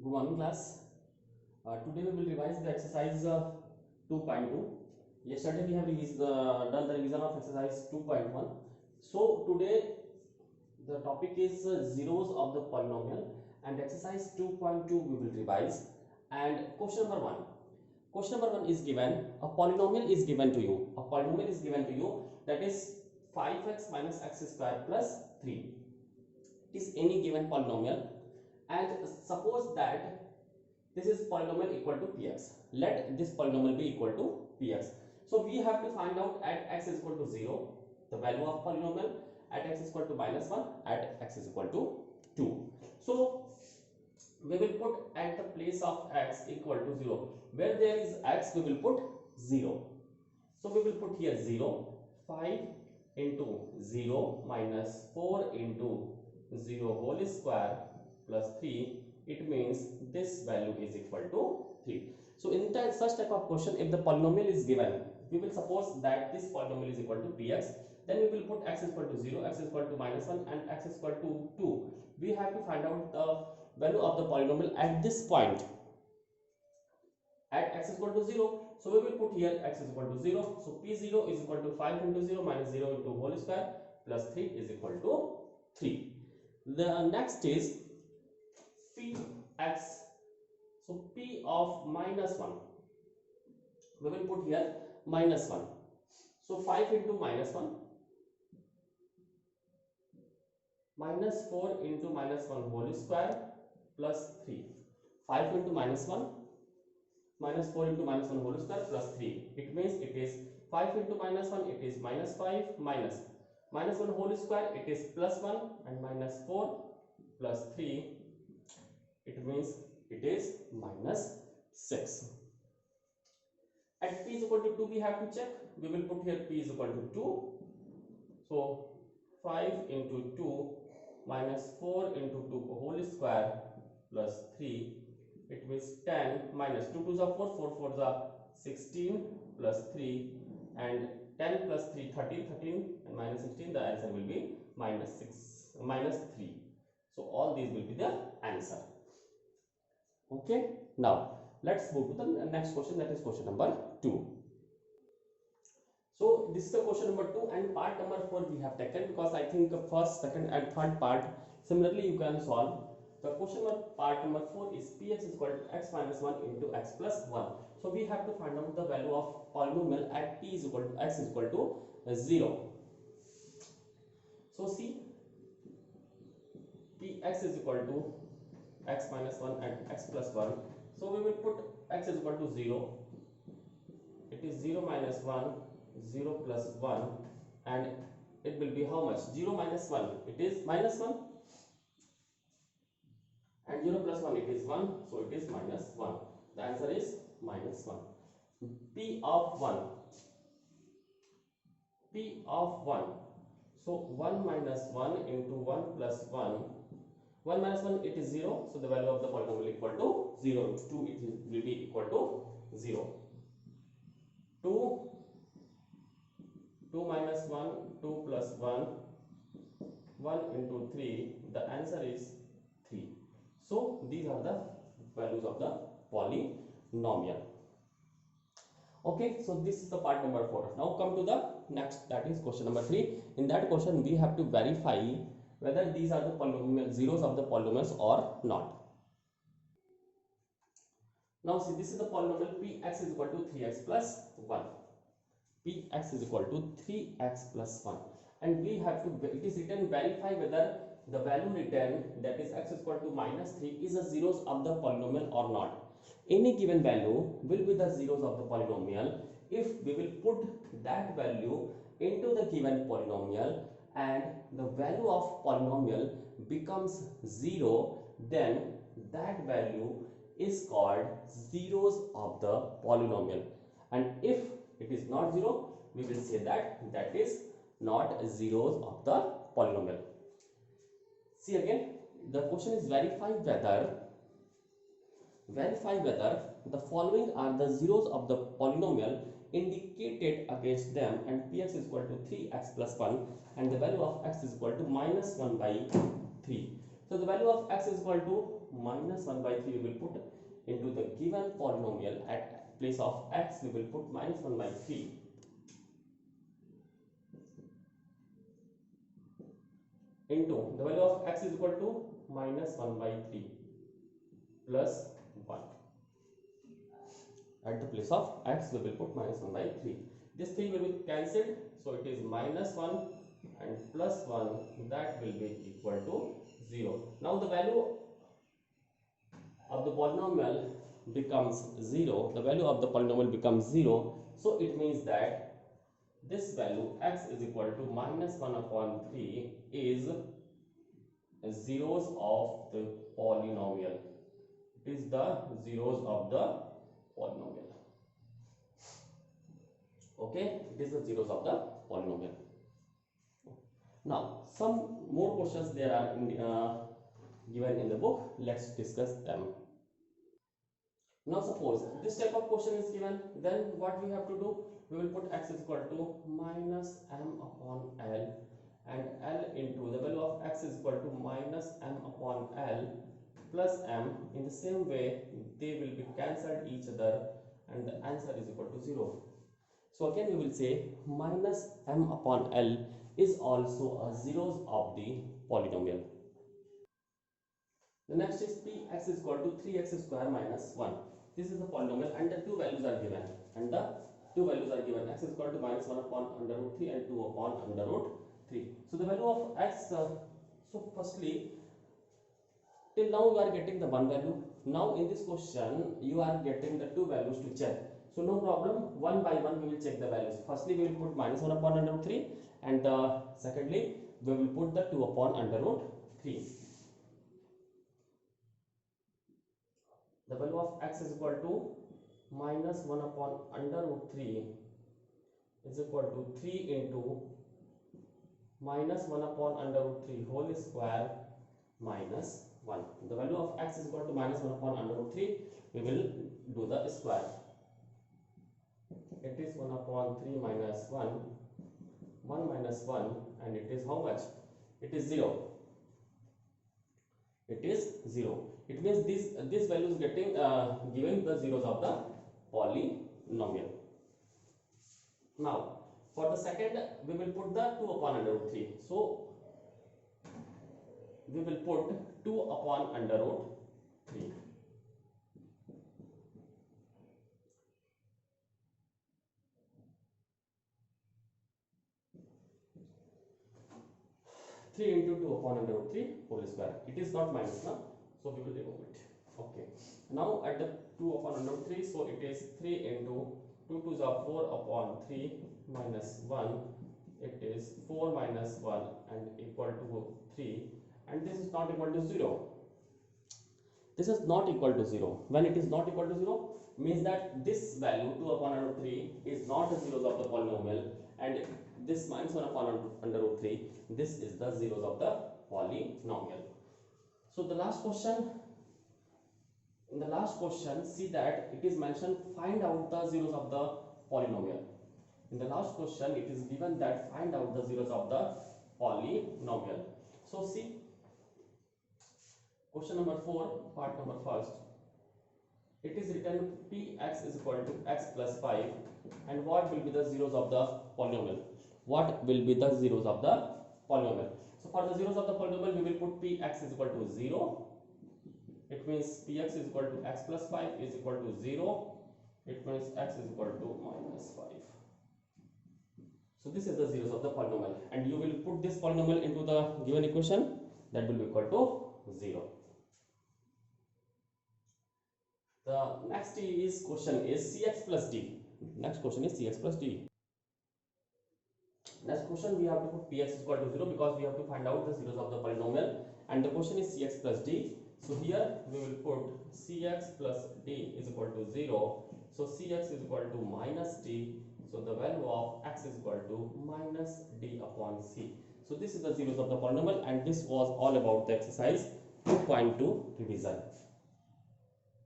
Good morning, class. Today we will revise the exercise 2.2. Yesterday we have done the revision of exercise 2.1. So today the topic is zeros of the polynomial, and exercise 2.2 we will revise. And question number 1. Question number 1 is given. A polynomial is given to you. A polynomial is given to you, that is 5x minus x square plus 3. It is any given polynomial, and suppose that this is polynomial equal to px. Let this polynomial be equal to px. So we have to find out at x is equal to 0 the value of polynomial, at x is equal to minus 1, at x is equal to 2. So we will put at the place of x equal to 0. Where there is x, we will put 0. So we will put here 0. 5 into 0 minus 4 into 0 whole square plus 3. It means this value is equal to 3. So in such type of question, if the polynomial is given, we will suppose that this polynomial is equal to px. Then we will put x is equal to 0, x is equal to minus 1, and x is equal to 2. We have to find out the value of the polynomial at this point. At x is equal to 0. So we will put here x is equal to 0. So p0 is equal to 5 into 0 minus 0 into whole square plus 3 is equal to 3. The next is px. So p of minus 1, we will put here minus 1. So 5 into minus 1 minus 4 into minus 1 whole square plus 3. 5 into minus 1 minus 4 into minus 1 whole square plus 3. It means it is 5 into minus 1, it is minus 5, minus 1 whole square, it is plus 1, and minus 4 plus 3, it means it is minus 6. At p is equal to 2, we have to check. We will put here p is equal to 2. So 5 into 2 minus 4 into 2 whole square plus 3. It means 10 minus 2 2s are 4, 4 4s are 16 plus 3, and 10 plus 3 13, 13 and minus 16. The answer will be minus 3. So all these will be the answer. Okay, now let's move to the next question, that is question number 2. So this is the question number 2, and part number 4 we have taken, because I think the first, second and third part similarly you can solve. The question part number 4 is px is equal to x minus 1 into x plus 1. So we have to find out the value of polynomial at p is equal to x is equal to 0. So see, px is equal to x minus 1 and x plus 1. So we will put x is equal to 0. It is 0 minus 1, 0 plus 1, and it will be how much? 0 minus 1, it is minus 1, and 0 plus 1, it is 1, so it is minus 1. The answer is minus 1. P of 1, P of 1. So 1 minus 1 into 1 plus 1. 1 minus 1, it is 0, so the value of the polynomial equal to 0. 2, it will be equal to 0. 2 minus 1, 2 plus 1, 1 into 3, the answer is 3. So these are the values of the polynomial. Okay, so this is the part number 4. Now come to the next, that is question number 3. In that question we have to verify whether these are the polynomial zeros of the polynomials or not. Now see, this is the polynomial px is equal to 3x plus 1. Px is equal to 3x plus 1, and we have to, it is written verify whether the value written, that is x is equal to minus 3, is the zeros of the polynomial or not. Any given value will be the zeros of the polynomial if we will put that value into the given polynomial and the value of polynomial becomes 0, then that value is called zeros of the polynomial. And if it is not 0, we will say that that is not zeros of the polynomial. See again, the question is verify whether the following are the zeros of the polynomial indicated against them, and px is equal to 3x plus 1, and the value of x is equal to minus 1 by 3. So the value of x is equal to minus 1 by 3 we will put into the given polynomial. At place of x we will put minus 1 by 3 into the value of x is equal to minus 1 by 3 plus 1. At the place of x we will put minus 1 by 3. This 3 will be cancelled, so it is minus 1 and plus 1, that will be equal to 0. Now the value of the polynomial becomes 0. The value of the polynomial becomes 0. So it means that this value x is equal to minus 1 upon 3 is zeros of the polynomial. It is the zeros of the polynomial. Okay, it is the zeros of the polynomial. Now some more questions there are given in the book. Let's discuss them. Now suppose this type of question is given, then what we have to do? We will put x is equal to minus m upon l, and l into the value of x is equal to minus m upon l plus m. In the same way they will be cancelled each other and the answer is equal to 0. So again we will say minus m upon l is also a zeros of the polynomial. The next is px is equal to 3x square minus 1. This is the polynomial and the two values are given. X is equal to minus 1 upon under root 3 and 2 upon under root 3. So the value of x, so firstly till now you are getting the one value. Now in this question you are getting the two values to check. So no problem, one by one we will check the values. Firstly we will put minus 1 upon under root 3 and secondly we will put the 2 upon under root 3. The value of x is equal to minus 1 upon under root 3 is equal to 3 into minus 1 upon under root 3 whole square minus 1. The value of x is equal to minus 1 upon under root 3. We will do the square. It is 1 upon 3 minus 1, 1 minus 1, and it is how much? It is 0. It is 0. It means this value is getting given the zeros of the polynomial. Now for the second we will put the 2 upon under root 3. So we will put 2 upon under root 3. Into 2 upon under root 3 whole square. It is not minus now, so we will remove it. Okay. Now at the 2 upon under root 3, so it is 3 into 2 2s are 4 upon 3 minus 1. It is 4 minus 1 and equal to 3, and this is not equal to 0. This is not equal to 0. When it is not equal to 0, means that this value 2 upon under root 3 is not the zeros of the polynomial, and this minus 1 upon under root 3, this is the zeros of the polynomial. So the last question, in the last question, see that it is mentioned find out the zeros of the polynomial. In the last question it is given that find out the zeros of the polynomial. So see question number 4, part number first. It is written px is equal to x plus 5, and what will be the zeros of the polynomial? What will be the zeros of the polynomial? So for the zeros of the polynomial we will put px is equal to 0. It means px is equal to x plus 5 is equal to 0. It means x is equal to minus 5. So this is the zeros of the polynomial, and you will put this polynomial into the given equation, that will be equal to 0. The next question is cx plus d. Next question is cx plus d. Next question we have to put px is equal to 0 because we have to find out the zeros of the polynomial, and the question is cx plus d. So here we will put cx plus d is equal to 0. So cx is equal to minus d. So the value of x is equal to minus d upon c. So this is the zeros of the polynomial, and this was all about the exercise 2.2 revision.